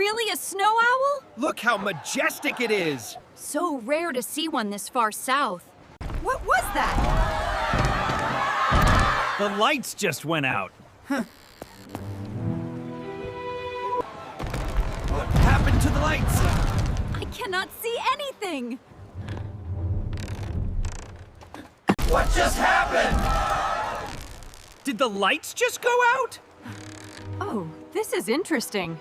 really a snow owl? Look how majestic it is! So rare to see one this far south. What was that? The lights just went out. What happened to the lights? I cannot see anything. What just happened? Did the lights just go out? Oh, this is interesting.